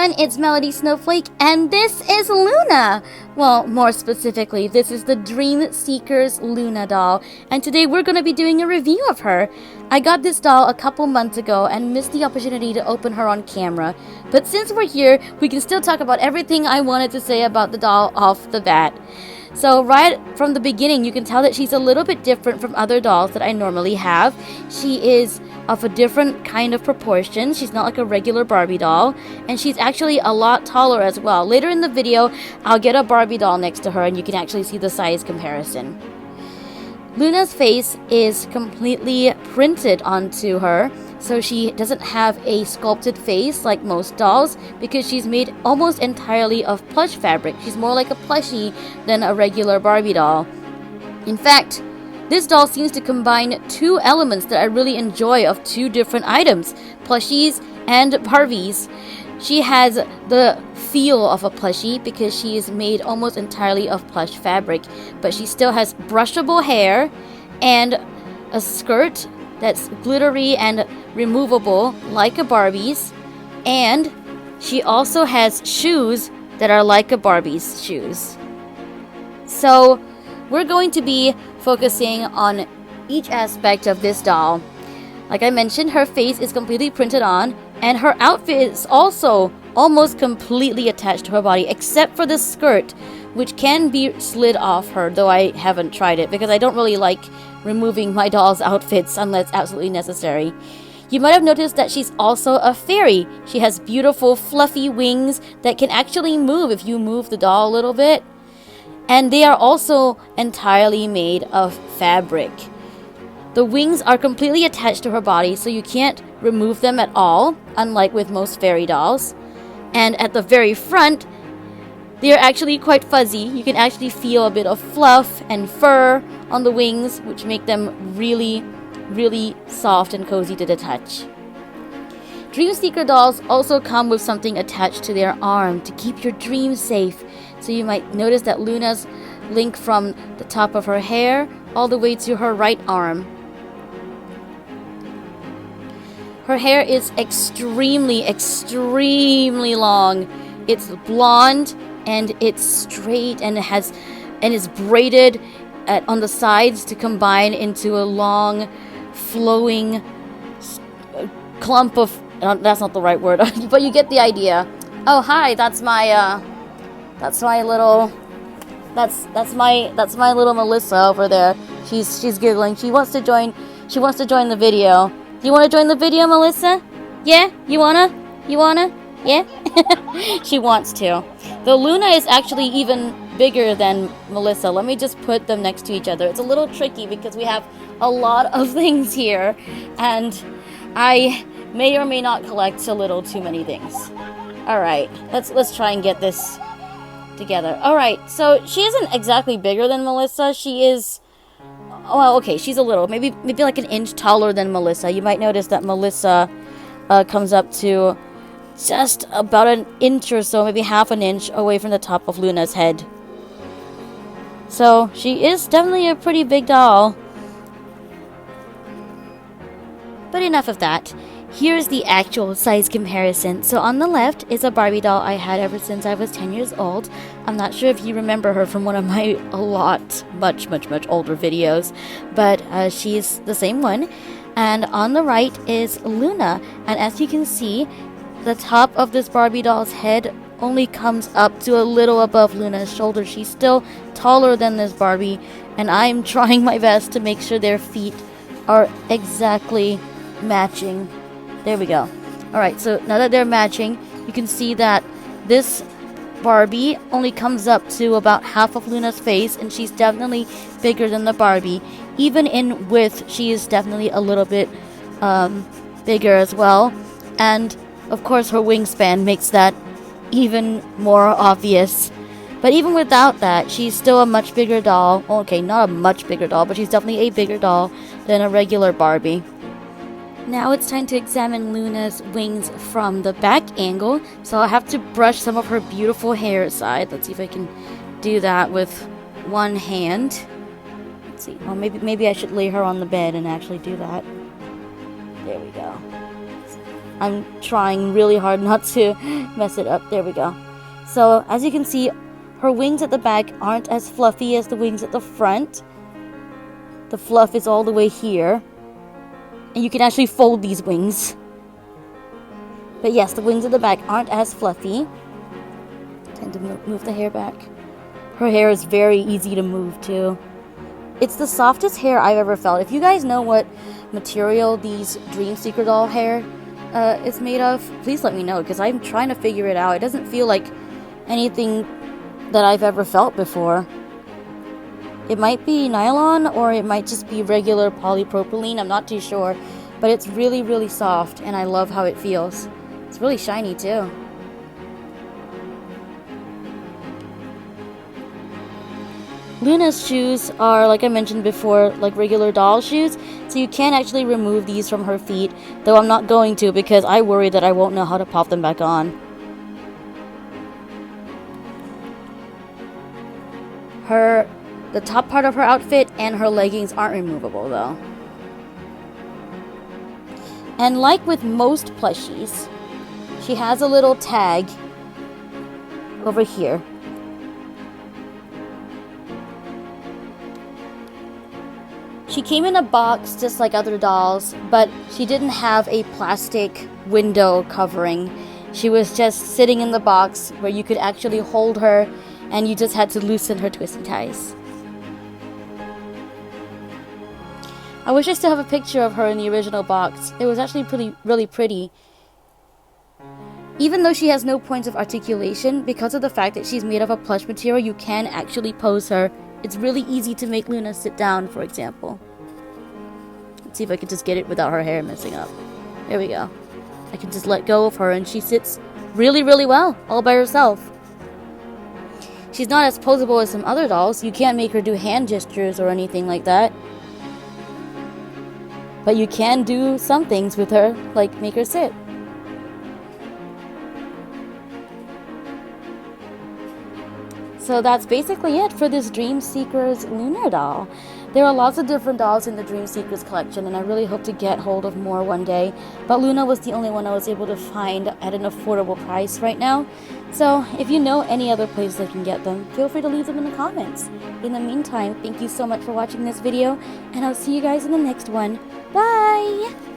everyone, it's Melody Snowflake, and this is Luna! Well, more specifically, this is the Dream Seekers Luna doll, and today we're going to be doing a review of her. I got this doll a couple months ago and missed the opportunity to open her on camera, but since we're here, we can still talk about everything I wanted to say about the doll off the bat. So right from the beginning, you can tell that she's a little bit different from other dolls that I normally have. She is of a different kind of proportion. She's not like a regular Barbie doll, and she's actually a lot taller as well. Later in the video, I'll get a Barbie doll next to her and you can actually see the size comparison. Luna's face is completely printed onto her, so she doesn't have a sculpted face like most dolls because she's made almost entirely of plush fabric. She's more like a plushie than a regular Barbie doll. In fact, this doll seems to combine two elements that I really enjoy of two different items, plushies and Barbies. She has the feel of a plushie because she is made almost entirely of plush fabric, but she still has brushable hair and a skirt that's glittery and removable like a Barbie's, and she also has shoes that are like a Barbie's shoes. So we're going to be focusing on each aspect of this doll. Like I mentioned, her face is completely printed on, and her outfit is also almost completely attached to her body, except for the skirt, which can be slid off her, though I haven't tried it because I don't really like removing my doll's outfits unless absolutely necessary. You might have noticed that she's also a fairy. She has beautiful fluffy wings that can actually move if you move the doll a little bit. And they are also entirely made of fabric. The wings are completely attached to her body, so you can't remove them at all, unlike with most fairy dolls. And at the very front, they are actually quite fuzzy. You can actually feel a bit of fluff and fur on the wings, which make them really, really soft and cozy to the touch. Dream Seeker dolls also come with something attached to their arm to keep your dreams safe. So you might notice that Luna's link from the top of her hair all the way to her right arm. Her hair is extremely, extremely long. It's blonde and it's straight and is braided on the sides to combine into a long, flowing clump of. That's not the right word, but you get the idea. Oh, hi! That's my little Melissa over there. She's giggling. She wants to join the video. Do you want to join the video, Melissa? Yeah? You wanna? Yeah? She wants to. Though Luna is actually even bigger than Melissa. Let me just put them next to each other. It's a little tricky because we have a lot of things here, and I may or may not collect a little too many things. Alright, let's try and get this together. Alright, so she isn't exactly bigger than Melissa. She is, well, okay, she's a little, maybe like an inch taller than Melissa. You might notice that Melissa comes up to just about an inch or so, maybe half an inch away from the top of Luna's head. So she is definitely a pretty big doll. But enough of that. Here's the actual size comparison. So on the left is a Barbie doll I had ever since I was 10 years old. I'm not sure if you remember her from one of my much older videos, but she's the same one. And on the right is Luna, and as you can see, the top of this Barbie doll's head only comes up to a little above Luna's shoulder. She's still taller than this Barbie, and I'm trying my best to make sure their feet are exactly matching. There we go. Alright, so now that they're matching, you can see that this Barbie only comes up to about half of Luna's face, and she's definitely bigger than the Barbie. Even in width, she is definitely a little bit bigger as well. And of course, her wingspan makes that even more obvious. But even without that, she's still a much bigger doll. Okay, not a much bigger doll, but she's definitely a bigger doll than a regular Barbie. Now it's time to examine Luna's wings from the back angle. So I have to brush some of her beautiful hair aside. Let's see if I can do that with one hand. Let's see. Well, maybe I should lay her on the bed and actually do that. There we go. I'm trying really hard not to mess it up. There we go. So as you can see, her wings at the back aren't as fluffy as the wings at the front. The fluff is all the way here. And you can actually fold these wings. But yes, the wings at the back aren't as fluffy. Tend to move the hair back. Her hair is very easy to move too. It's the softest hair I've ever felt. If you guys know what material these Dream Seeker doll hair is made of, please let me know, because I'm trying to figure it out. It doesn't feel like anything that I've ever felt before. It might be nylon, or it might just be regular polypropylene. I'm not too sure, but it's really, really soft, and I love how it feels. It's really shiny too. Luna's shoes are, like I mentioned before, like regular doll shoes, so you can actually remove these from her feet, though I'm not going to because I worry that I won't know how to pop them back on. The top part of her outfit and her leggings aren't removable though. And like with most plushies, she has a little tag over here. She came in a box just like other dolls, but she didn't have a plastic window covering. She was just sitting in the box where you could actually hold her, and you just had to loosen her twisty ties. I wish I still have a picture of her in the original box. It was actually really pretty. Even though she has no points of articulation, because of the fact that she's made of a plush material, you can actually pose her. It's really easy to make Luna sit down, for example. Let's see if I can just get it without her hair messing up. There we go. I can just let go of her and she sits really, really well, all by herself. She's not as poseable as some other dolls. You can't make her do hand gestures or anything like that. But you can do some things with her, like make her sit. So that's basically it for this Dream Seekers Luna doll. There are lots of different dolls in the Dream Seekers collection, and I really hope to get hold of more one day. But Luna was the only one I was able to find at an affordable price right now. So if you know any other places I can get them, feel free to leave them in the comments. In the meantime, thank you so much for watching this video, and I'll see you guys in the next one. Bye!